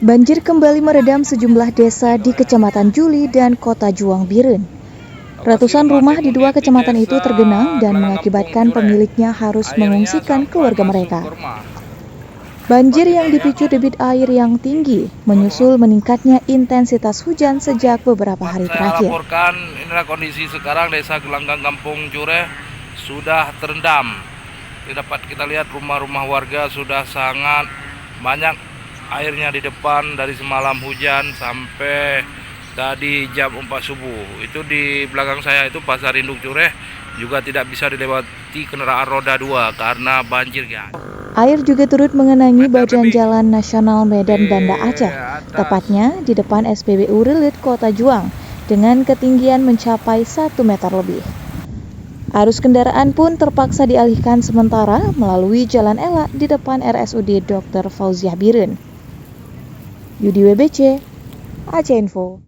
Banjir kembali meredam sejumlah desa di Kecamatan Juli dan Kota Juang Biren. Ratusan rumah di dua kecamatan itu tergenang dan mengakibatkan pemiliknya harus mengungsikan keluarga mereka. Banjir yang dipicu debit air yang tinggi menyusul meningkatnya intensitas hujan sejak beberapa hari terakhir. Saya laporkan inilah kondisi sekarang Desa Gelanggang Kampung Jure sudah terendam. Dapat kita lihat rumah-rumah warga sudah sangat banyak airnya di depan dari semalam hujan sampai tadi jam 4 subuh. Itu di belakang saya itu Pasar Induk Jure juga tidak bisa dilewati kendaraan roda 2 karena banjir ya. Air juga turut mengenangi badan Jalan Nasional Medan Banda Aceh, tepatnya di depan SPBU Rilit Kota Juang, dengan ketinggian mencapai 1 meter lebih. Arus kendaraan pun terpaksa dialihkan sementara melalui Jalan Ela di depan RSUD Dr. Fauziah Biren. Yudi WBC, Aceh Info.